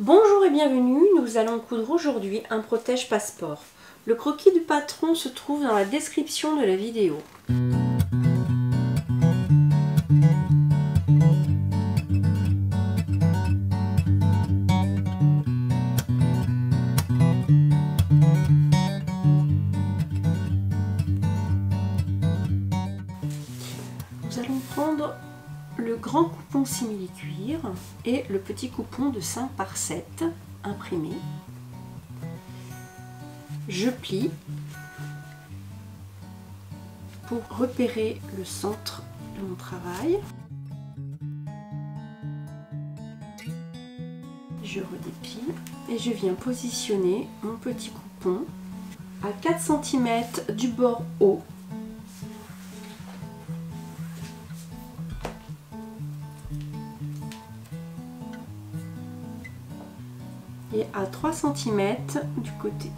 Bonjour et bienvenue, nous allons coudre aujourd'hui un protège passeport. Le croquis du patron se trouve dans la description de la vidéo. Nous allons prendre le grand coupon simili-cuir et le petit coupon de 5 par 7 imprimé. Je plie pour repérer le centre de mon travail. Je redépile et je viens positionner mon petit coupon à 4 cm du bord haut. Et à 3 cm du côté.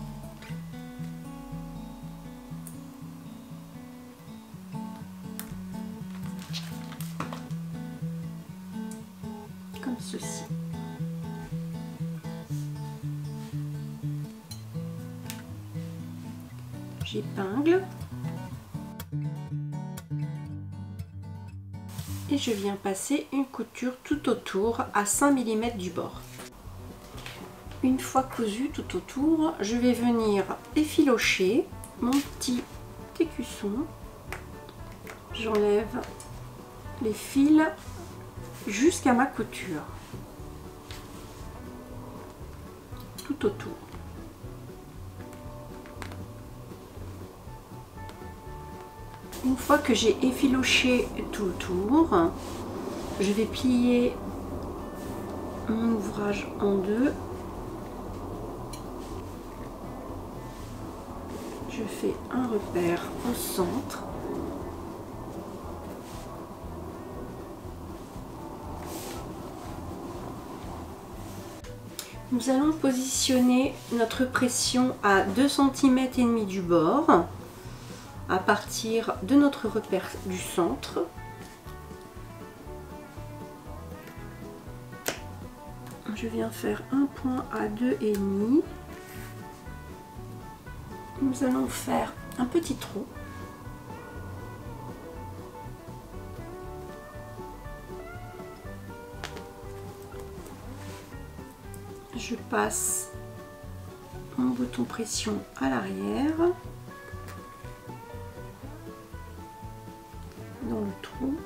Comme ceci. J'épingle. Et je viens passer une couture tout autour à 5 mm du bord. Une fois cousu tout autour, je vais venir effilocher mon petit écusson. J'enlève les fils jusqu'à ma couture. Tout autour. Une fois que j'ai effiloché tout autour, je vais plier mon ouvrage en deux. Je fais un repère au centre. Nous allons positionner notre pression à 2,5 cm du bord à partir de notre repère du centre. Je viens faire un point à 2,5. Nous allons faire un petit trou. Je passe mon bouton pression à l'arrière, dans le trou.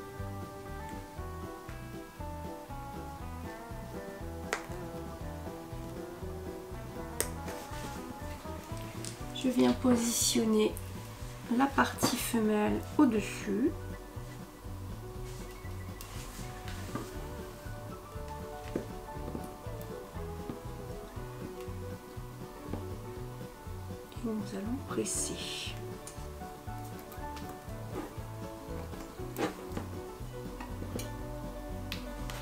Je viens positionner la partie femelle au-dessus. Et nous allons presser.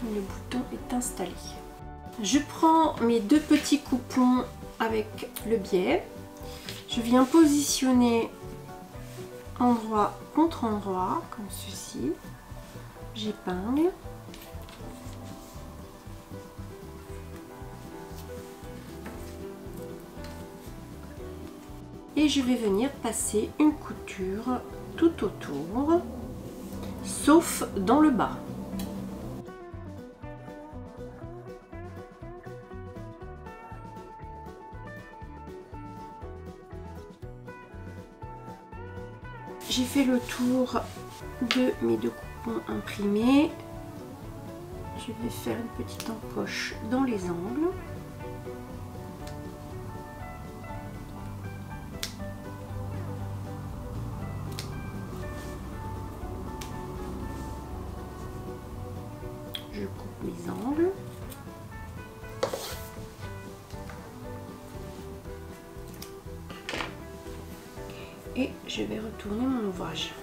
Le bouton est installé. Je prends mes deux petits coupons avec le biais. Je viens positionner endroit contre endroit, comme ceci. J'épingle. Et je vais venir passer une couture tout autour, sauf dans le bas. J'ai fait le tour de mes deux coupons imprimés. Je vais faire une petite encoche dans les angles. Je coupe mes angles. Et je vais retourner mon ouvrage.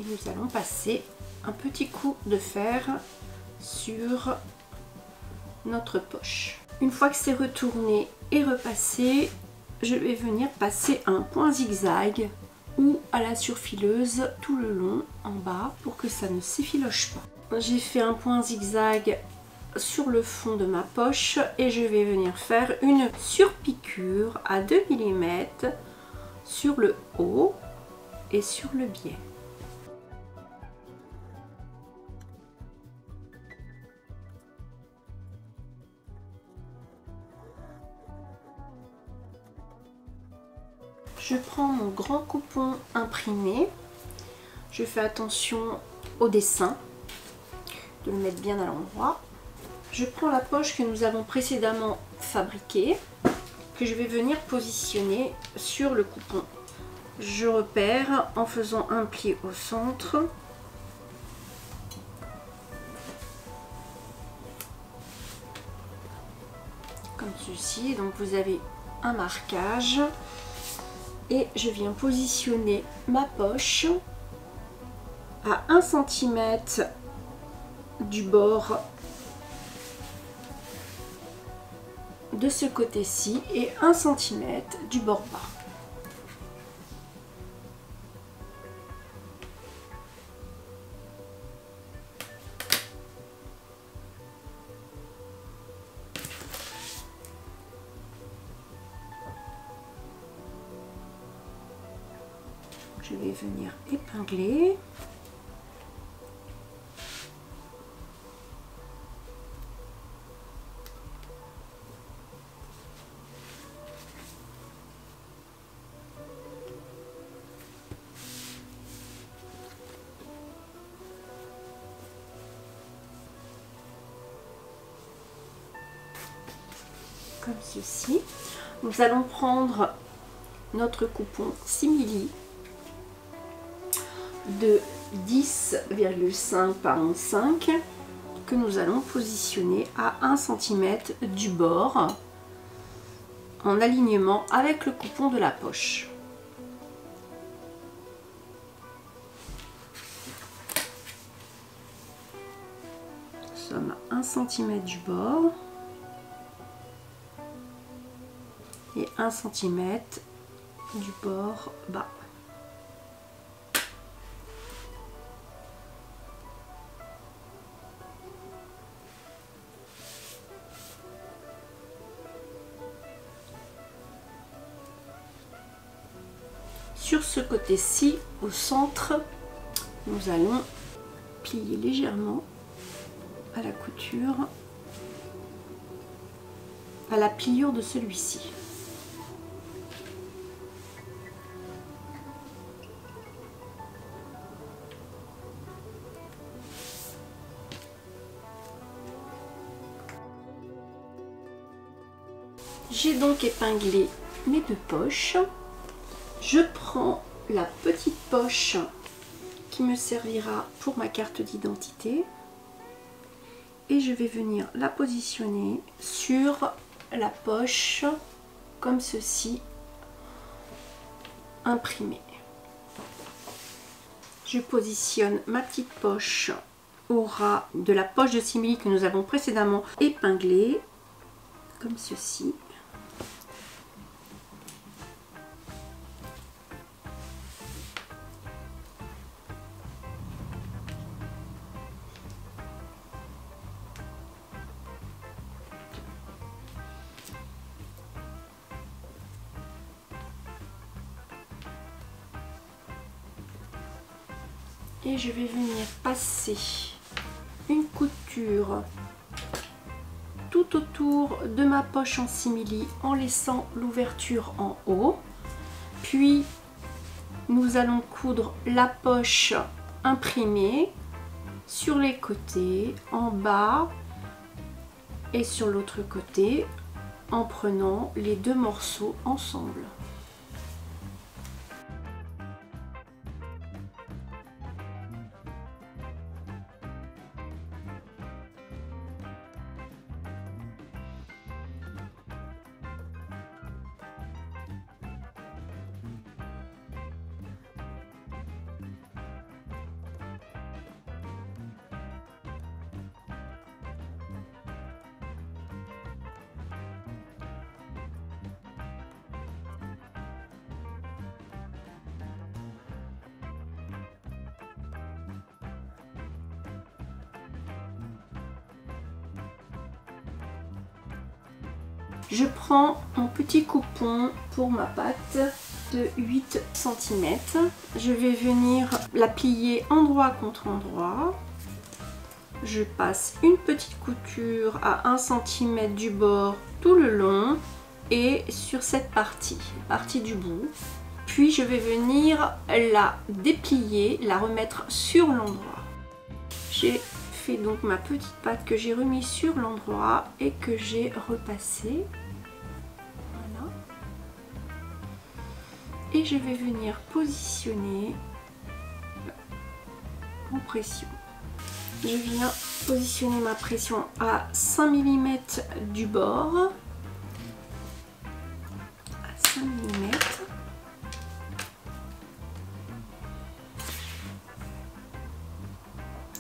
Et nous allons passer un petit coup de fer sur notre poche. Une fois que c'est retourné et repassé, je vais venir passer un point zigzag ou à la surfileuse tout le long en bas pour que ça ne s'effiloche pas. J'ai fait un point zigzag sur le fond de ma poche et je vais venir faire une surpiqûre à 2 mm sur le haut et sur le biais. Je prends mon grand coupon imprimé, je fais attention au dessin, de le mettre bien à l'endroit. Je prends la poche que nous avons précédemment fabriquée, que je vais venir positionner sur le coupon. Je repère en faisant un pli au centre. Comme ceci, donc vous avez un marquage. Et je viens positionner ma poche à 1 cm du bord de ce côté-ci et 1 cm du bord bas. Je vais venir épingler. Comme ceci. Nous allons prendre notre coupon simili de 10,5 par 11,5 que nous allons positionner à 1 cm du bord en alignement avec le coupon de la poche. Nous sommes à 1 cm du bord et 1 cm du bord bas. Sur ce côté-ci, au centre, nous allons plier légèrement à la couture, à la pliure de celui-ci. J'ai donc épinglé mes deux poches. Je prends la petite poche qui me servira pour ma carte d'identité et je vais venir la positionner sur la poche comme ceci, imprimée. Je positionne ma petite poche au ras de la poche de simili que nous avons précédemment épinglée, comme ceci. Et je vais venir passer une couture tout autour de ma poche en simili en laissant l'ouverture en haut. Puis nous allons coudre la poche imprimée sur les côtés, en bas et sur l'autre côté en prenant les deux morceaux ensemble. Je prends mon petit coupon pour ma pâte de 8 cm. Je vais venir la plier endroit contre endroit. Je passe une petite couture à 1 cm du bord tout le long et sur cette partie du bout. Puis je vais venir la déplier, la remettre sur l'endroit. J'ai fait donc ma petite pâte que j'ai remise sur l'endroit et que j'ai repassée. Voilà. Et je vais venir positionner en pression. Je viens positionner ma pression à 5 mm du bord. À 5 mm.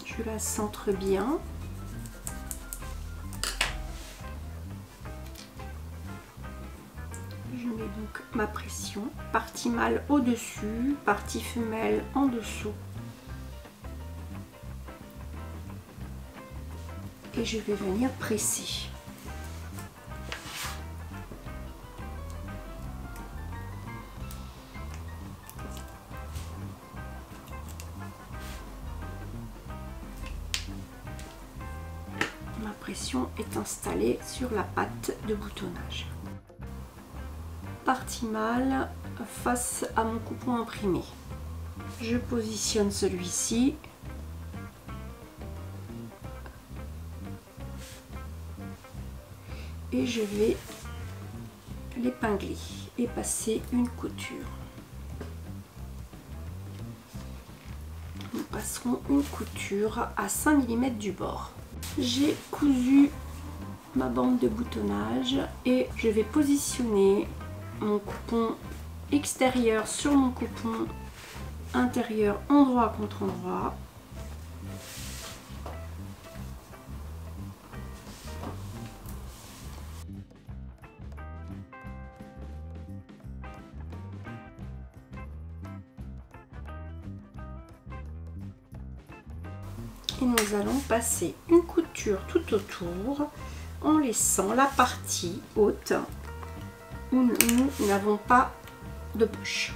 Je la centre bien. Je mets donc ma pression, partie mâle au-dessus, partie femelle en dessous. Et je vais venir presser. Ma pression est installée sur la pâte de boutonnage. Partie mâle face à mon coupon imprimé. Je positionne celui-ci. Et je vais l'épingler et passer une couture. Nous passerons une couture à 5 mm du bord. J'ai cousu ma bande de boutonnage et je vais positionner mon coupon extérieur sur mon coupon intérieur endroit contre endroit. Et nous allons passer une couture tout autour en laissant la partie haute où nous n'avons pas de poche.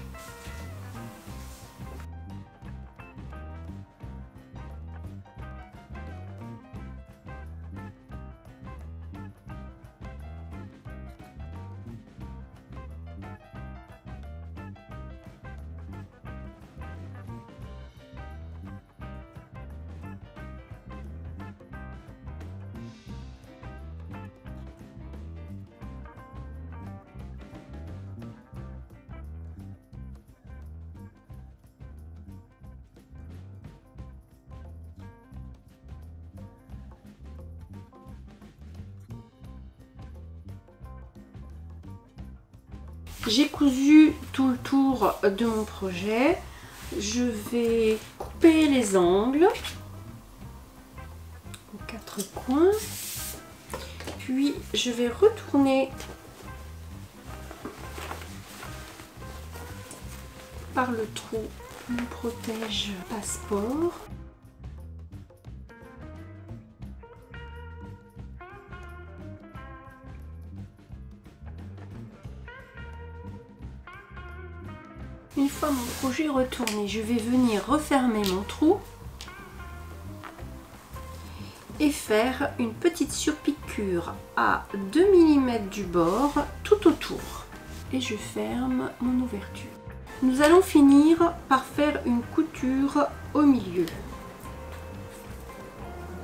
J'ai cousu tout le tour de mon projet. Je vais couper les angles aux 4 coins. Puis je vais retourner par le trou mon protège passeport. Une fois mon projet retourné, je vais venir refermer mon trou et faire une petite surpiqûre à 2 mm du bord tout autour. Et je ferme mon ouverture. Nous allons finir par faire une couture au milieu.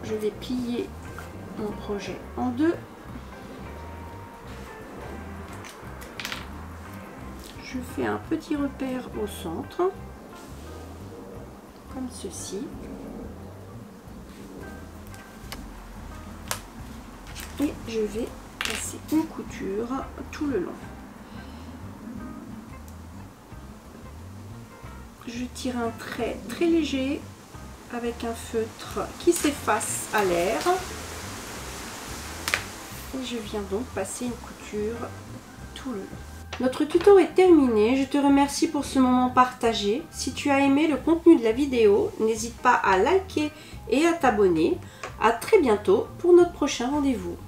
Je vais plier mon projet en deux. Je fais un petit repère au centre, comme ceci. Et je vais passer une couture tout le long. Je tire un trait très léger avec un feutre qui s'efface à l'air. Et je viens donc passer une couture tout le long. Notre tuto est terminé, je te remercie pour ce moment partagé. Si tu as aimé le contenu de la vidéo, n'hésite pas à liker et à t'abonner. À très bientôt pour notre prochain rendez-vous.